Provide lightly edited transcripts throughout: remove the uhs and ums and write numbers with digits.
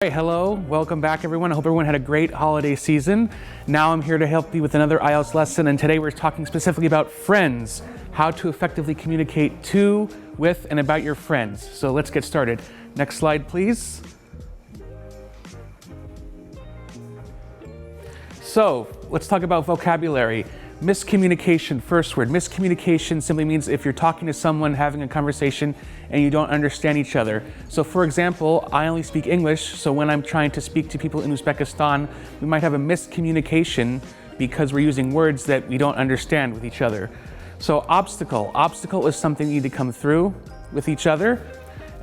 Hey, hello, welcome back everyone. I hope everyone had a great holiday season. Now I'm here to help you with another IELTS lesson, and today we're talking specifically about friends, how to effectively communicate to, with, and about your friends. So let's get started. Next slide, please. So let's talk about vocabulary. Miscommunication, first word. Miscommunication simply means if you're talking to someone, having a conversation, and you don't understand each other. So for example, I only speak English, so when I'm trying to speak to people in Uzbekistan, we might have a miscommunication because we're using words that we don't understand with each other. So obstacle. Obstacle is something you need to come through with each other.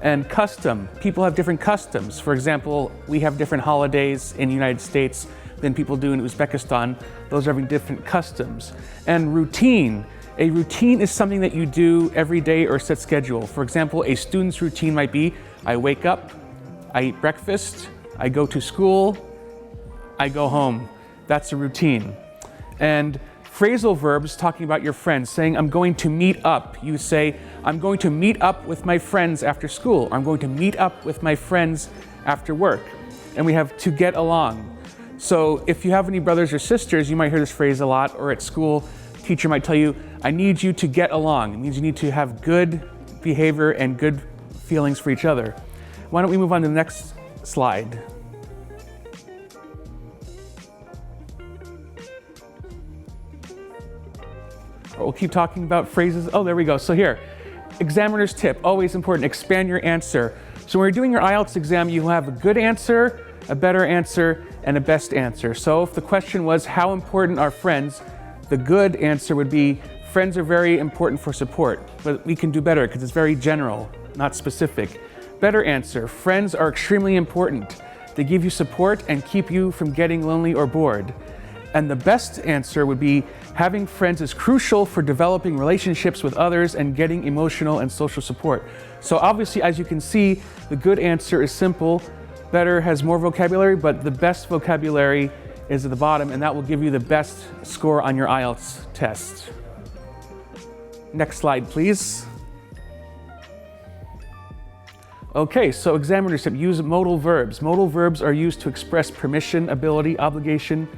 And custom. People have different customs. For example, we have different holidays in the United States than people do in Uzbekistan. Those are having different customs. And routine. A routine is something that you do every day or set schedule. For example, a student's routine might be, I wake up, I eat breakfast, I go to school, I go home. That's a routine. And phrasal verbs, talking about your friends, saying, I'm going to meet up. You say, I'm going to meet up with my friends after school. Or I'm going to meet up with my friends after work. And we have to get along. So if you have any brothers or sisters, you might hear this phrase a lot, or at school, teacher might tell you, I need you to get along. It means you need to have good behavior and good feelings for each other. Why don't we move on to the next slide? We'll keep talking about phrases. Oh, there we go. So here, examiner's tip, always important, expand your answer. So when you're doing your IELTS exam, you have a good answer, a better answer, and a best answer. So if the question was, how important are friends? The good answer would be, friends are very important for support, but we can do better because it's very general, not specific. Better answer, friends are extremely important. They give you support and keep you from getting lonely or bored. And the best answer would be, having friends is crucial for developing relationships with others and getting emotional and social support. So obviously, as you can see, the good answer is simple. Better has more vocabulary, but the best vocabulary is at the bottom, and that will give you the best score on your IELTS test. Next slide, please. Okay, so examiner's tip, use modal verbs. Modal verbs are used to express permission, ability, obligation,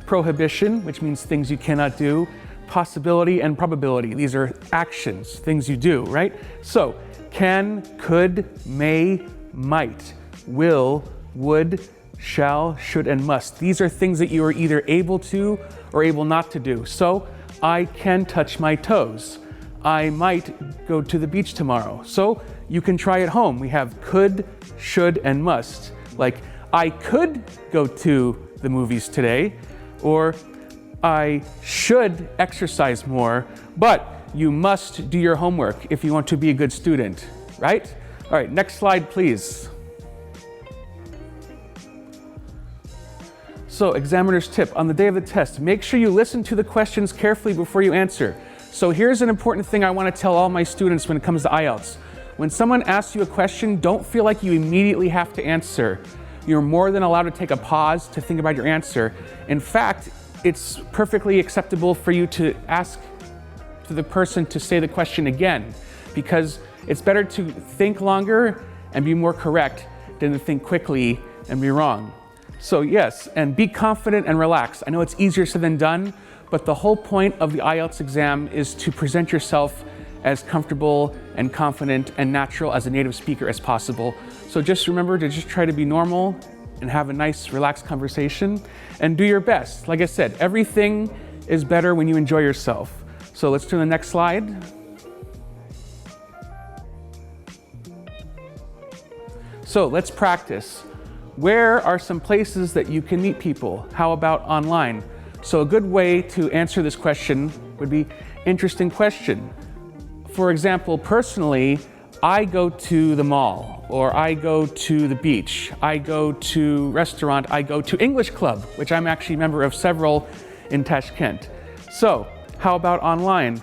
prohibition, which means things you cannot do, possibility, and probability. These are actions, things you do, right? So, can, could, may, might, will, would, shall, should, and must. These are things that you are either able to or able not to do. So, I can touch my toes. I might go to the beach tomorrow. So, you can try at home. We have could, should, and must. Like, I could go to the movies today, or I should exercise more, but you must do your homework if you want to be a good student, right? All right, next slide, please. So, examiner's tip, on the day of the test, make sure you listen to the questions carefully before you answer. So here's an important thing I want to tell all my students when it comes to IELTS. When someone asks you a question, don't feel like you immediately have to answer. You're more than allowed to take a pause to think about your answer. In fact, it's perfectly acceptable for you to ask to the person to say the question again, because it's better to think longer and be more correct than to think quickly and be wrong. So yes, and be confident and relax. I know it's easier said than done, but the whole point of the IELTS exam is to present yourself as comfortable and confident and natural as a native speaker as possible. So just remember to just try to be normal and have a nice, relaxed conversation and do your best. Like I said, everything is better when you enjoy yourself. So let's turn to the next slide. So let's practice. Where are some places that you can meet people? How about online? So a good way to answer this question would be, interesting question. For example, personally, I go to the mall, or I go to the beach, I go to restaurant, I go to English club, which I'm actually a member of several in Tashkent. So, how about online?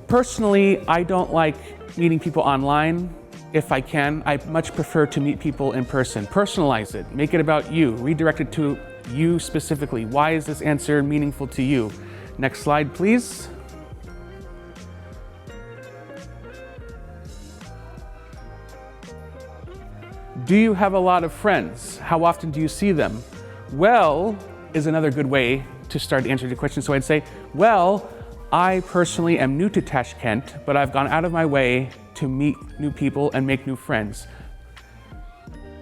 Personally, I don't like meeting people online. If I can, I much prefer to meet people in person. Personalize it, make it about you, redirect it to you specifically. Why is this answer meaningful to you? Next slide, please. Do you have a lot of friends? How often do you see them? Well is another good way to start answering the question. So I'd say, well, I personally am new to Tashkent, but I've gone out of my way to meet new people and make new friends.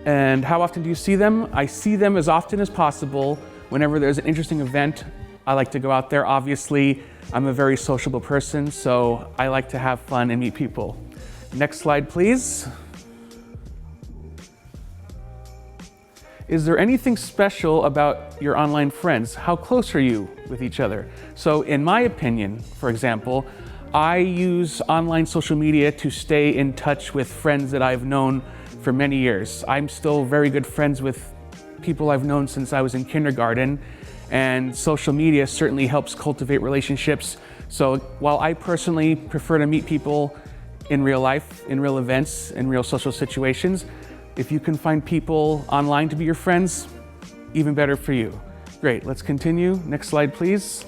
And how often do you see them? I see them as often as possible. Whenever there's an interesting event, I like to go out there. Obviously, I'm a very sociable person, so I like to have fun and meet people. Next slide, please. Is there anything special about your online friends? How close are you with each other? So in my opinion, for example, I use online social media to stay in touch with friends that I've known for many years. I'm still very good friends with people I've known since I was in kindergarten, and social media certainly helps cultivate relationships. So while I personally prefer to meet people in real life, in real events, in real social situations, if you can find people online to be your friends, even better for you. Great, let's continue. Next slide, please.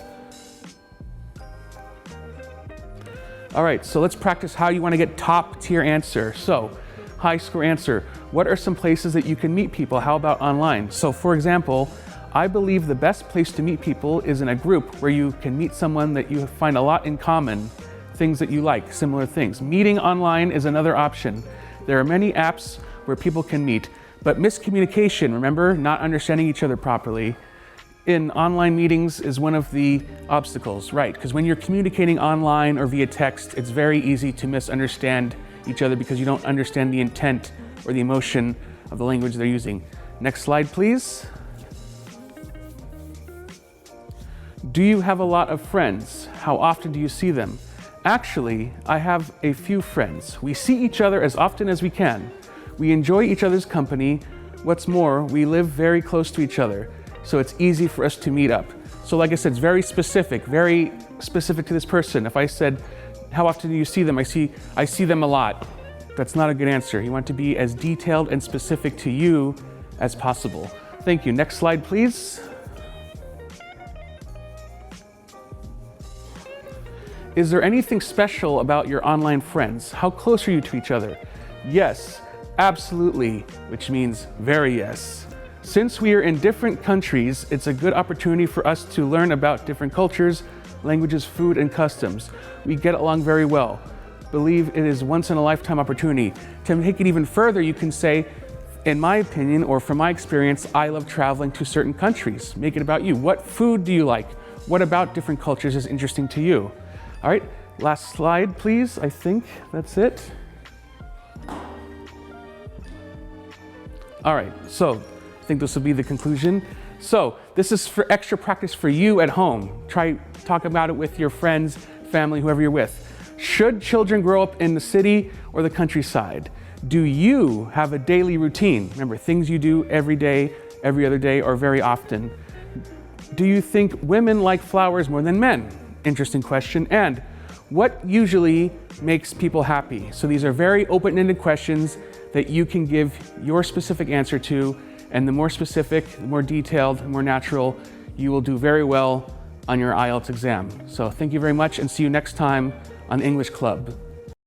All right, so let's practice how you want to get top tier answer. So, high score answer. What are some places that you can meet people? How about online? So for example, I believe the best place to meet people is in a group where you can meet someone that you find a lot in common, things that you like, similar things. Meeting online is another option. There are many apps where people can meet, but miscommunication, remember, not understanding each other properly, in online meetings is one of the obstacles, right? Because when you're communicating online or via text, it's very easy to misunderstand each other because you don't understand the intent or the emotion of the language they're using. Next slide, please. Do you have a lot of friends? How often do you see them? Actually, I have a few friends. We see each other as often as we can. We enjoy each other's company. What's more, we live very close to each other, so it's easy for us to meet up. So like I said, it's very specific to this person. If I said, how often do you see them? I see them a lot. That's not a good answer. You want to be as detailed and specific to you as possible. Thank you. Next slide, please. Is there anything special about your online friends? How close are you to each other? Yes, absolutely, which means very yes. Since we are in different countries, it's a good opportunity for us to learn about different cultures, languages, food, and customs. We get along very well. Believe it is once in a lifetime opportunity. To take it even further, you can say, in my opinion, or from my experience, I love traveling to certain countries. Make it about you. What food do you like? What about different cultures is interesting to you? All right, last slide, please. I think that's it. All right, so I think this will be the conclusion. So this is for extra practice for you at home. Talk about it with your friends, family, whoever you're with. Should children grow up in the city or the countryside? Do you have a daily routine? Remember, things you do every day, every other day, or very often. Do you think women like flowers more than men? Interesting question. And what usually makes people happy? So these are very open-ended questions that you can give your specific answer to, and the more specific, the more detailed, the more natural, you will do very well on your IELTS exam. So thank you very much, and see you next time on English Club.